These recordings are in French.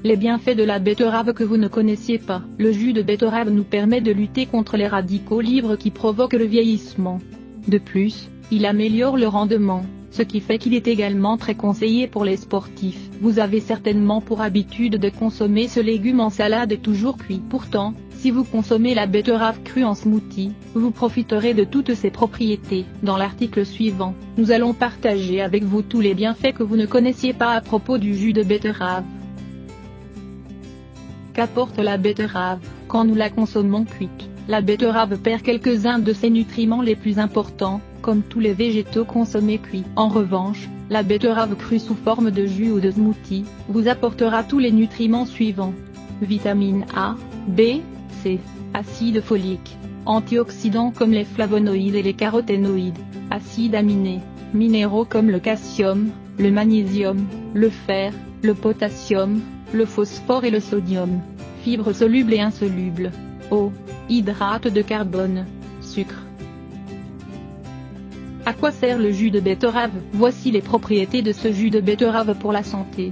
Les bienfaits de la betterave que vous ne connaissiez pas. Le jus de betterave nous permet de lutter contre les radicaux libres qui provoquent le vieillissement. De plus, il améliore le rendement, ce qui fait qu'il est également très conseillé pour les sportifs. Vous avez certainement pour habitude de consommer ce légume en salade et toujours cuit. Pourtant, si vous consommez la betterave crue en smoothie, vous profiterez de toutes ses propriétés. Dans l'article suivant, nous allons partager avec vous tous les bienfaits que vous ne connaissiez pas à propos du jus de betterave. Qu'apporte la betterave? Quand nous la consommons cuite, la betterave perd quelques-uns de ses nutriments les plus importants, comme tous les végétaux consommés cuits. En revanche, la betterave crue sous forme de jus ou de smoothie, vous apportera tous les nutriments suivants. Vitamines A, B, C, acide folique, antioxydants comme les flavonoïdes et les caroténoïdes, acides aminés, minéraux comme le calcium, le magnésium, le fer, le potassium, le phosphore et le sodium, fibres solubles et insolubles, eau, hydrates de carbone, sucre. À quoi sert le jus de betterave? Voici les propriétés de ce jus de betterave pour la santé.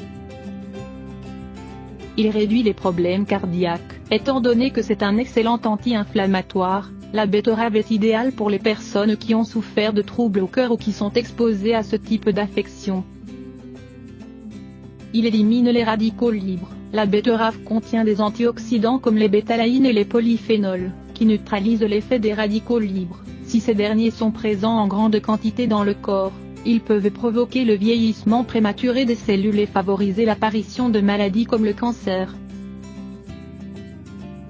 Il réduit les problèmes cardiaques. Étant donné que c'est un excellent anti-inflammatoire, la betterave est idéale pour les personnes qui ont souffert de troubles au cœur ou qui sont exposées à ce type d'affection. Il élimine les radicaux libres. La betterave contient des antioxydants comme les bétalaïnes et les polyphénols, qui neutralisent l'effet des radicaux libres. Si ces derniers sont présents en grande quantité dans le corps, ils peuvent provoquer le vieillissement prématuré des cellules et favoriser l'apparition de maladies comme le cancer.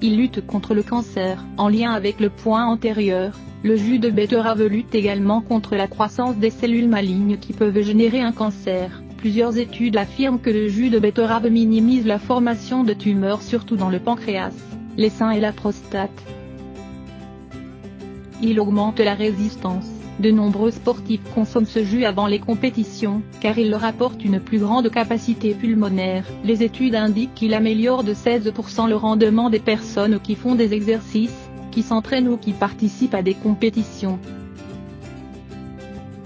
Il lutte contre le cancer. En lien avec le point antérieur, le jus de betterave lutte également contre la croissance des cellules malignes qui peuvent générer un cancer. Plusieurs études affirment que le jus de betterave minimise la formation de tumeurs surtout dans le pancréas, les seins et la prostate. Il augmente la résistance. De nombreux sportifs consomment ce jus avant les compétitions, car il leur apporte une plus grande capacité pulmonaire. Les études indiquent qu'il améliore de 16% le rendement des personnes qui font des exercices, qui s'entraînent ou qui participent à des compétitions.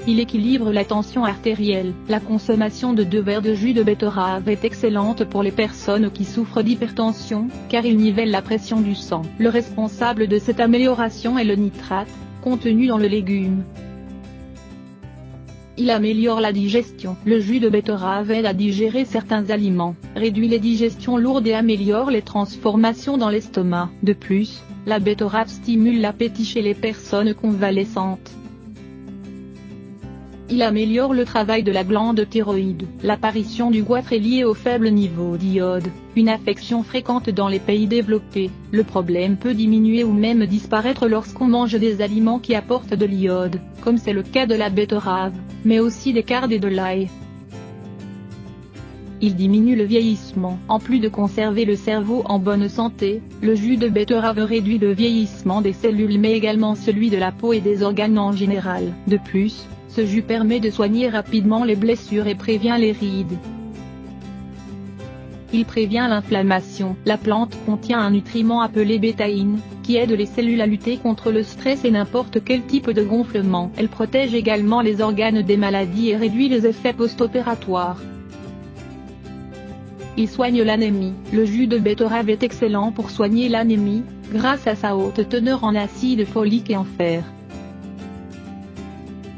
Il équilibre la tension artérielle. La consommation de 2 verres de jus de betterave est excellente pour les personnes qui souffrent d'hypertension, car il nivelle la pression du sang. Le responsable de cette amélioration est le nitrate, contenu dans le légume. Il améliore la digestion. Le jus de betterave aide à digérer certains aliments, réduit les digestions lourdes et améliore les transformations dans l'estomac. De plus, la betterave stimule l'appétit chez les personnes convalescentes. Il améliore le travail de la glande thyroïde. L'apparition du goitre est liée au faible niveau d'iode, une affection fréquente dans les pays développés. Le problème peut diminuer ou même disparaître lorsqu'on mange des aliments qui apportent de l'iode, comme c'est le cas de la betterave, mais aussi des cardes et de l'ail. Il diminue le vieillissement. En plus de conserver le cerveau en bonne santé, le jus de betterave réduit le vieillissement des cellules mais également celui de la peau et des organes en général. De plus, ce jus permet de soigner rapidement les blessures et prévient les rides. Il prévient l'inflammation. La plante contient un nutriment appelé bétaïne, qui aide les cellules à lutter contre le stress et n'importe quel type de gonflement. Elle protège également les organes des maladies et réduit les effets post-opératoires. Il soigne l'anémie. Le jus de betterave est excellent pour soigner l'anémie, grâce à sa haute teneur en acide folique et en fer.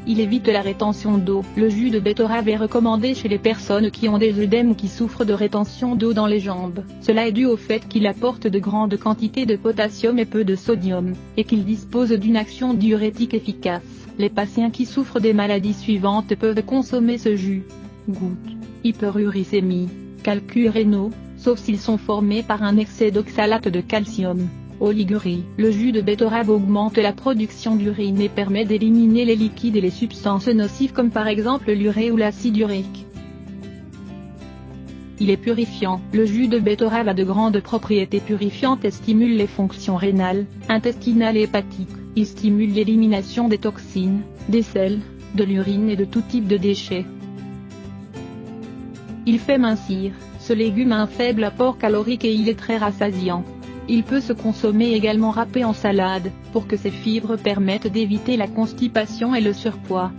Il évite la rétention d'eau. Le jus de betterave est recommandé chez les personnes qui ont des œdèmes ou qui souffrent de rétention d'eau dans les jambes. Cela est dû au fait qu'il apporte de grandes quantités de potassium et peu de sodium, et qu'il dispose d'une action diurétique efficace. Les patients qui souffrent des maladies suivantes peuvent consommer ce jus. Goutte, hyperuricémie, calculs rénaux, sauf s'ils sont formés par un excès d'oxalate de calcium. Oligurie. Le jus de betterave augmente la production d'urine et permet d'éliminer les liquides et les substances nocives comme par exemple l'urée ou l'acide urique. Il est purifiant. Le jus de betterave a de grandes propriétés purifiantes et stimule les fonctions rénales, intestinales et hépatiques. Il stimule l'élimination des toxines, des sels, de l'urine et de tout type de déchets. Il fait mincir. Ce légume a un faible apport calorique et il est très rassasiant. Il peut se consommer également râpé en salade, pour que ses fibres permettent d'éviter la constipation et le surpoids.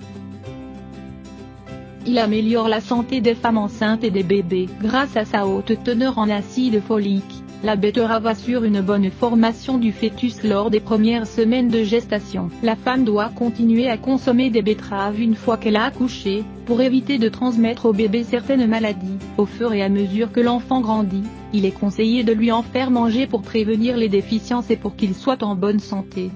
Il améliore la santé des femmes enceintes et des bébés. Grâce à sa haute teneur en acide folique, la betterave assure une bonne formation du fœtus lors des premières semaines de gestation. La femme doit continuer à consommer des betteraves une fois qu'elle a accouché, pour éviter de transmettre au bébé certaines maladies. Au fur et à mesure que l'enfant grandit, il est conseillé de lui en faire manger pour prévenir les déficiences et pour qu'il soit en bonne santé.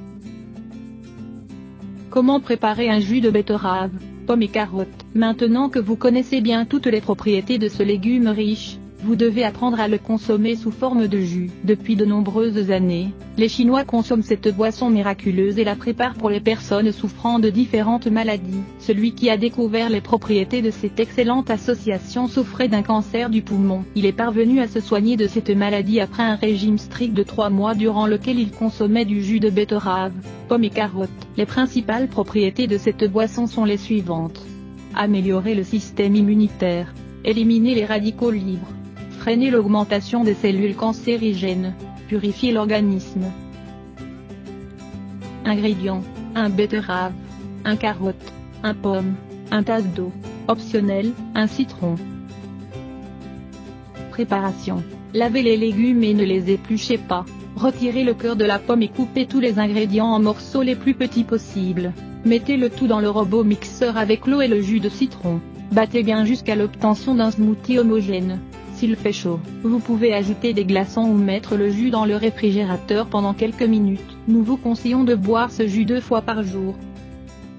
Comment préparer un jus de betterave, pommes et carottes? Maintenant que vous connaissez bien toutes les propriétés de ce légume riche, vous devez apprendre à le consommer sous forme de jus. Depuis de nombreuses années, les Chinois consomment cette boisson miraculeuse et la préparent pour les personnes souffrant de différentes maladies. Celui qui a découvert les propriétés de cette excellente association souffrait d'un cancer du poumon. Il est parvenu à se soigner de cette maladie après un régime strict de 3 mois durant lequel il consommait du jus de betterave, pommes et carottes. Les principales propriétés de cette boisson sont les suivantes. Améliorer le système immunitaire, éliminer les radicaux libres, freiner l'augmentation des cellules cancérigènes, purifier l'organisme. Ingrédients: 1 betterave, 1 carotte, 1 pomme, 1 tasse d'eau. Optionnel, 1 citron. Préparation: lavez les légumes et ne les épluchez pas. Retirez le cœur de la pomme et coupez tous les ingrédients en morceaux les plus petits possibles. Mettez le tout dans le robot mixeur avec l'eau et le jus de citron. Battez bien jusqu'à l'obtention d'un smoothie homogène. S'il fait chaud, vous pouvez ajouter des glaçons ou mettre le jus dans le réfrigérateur pendant quelques minutes. Nous vous conseillons de boire ce jus 2 fois par jour.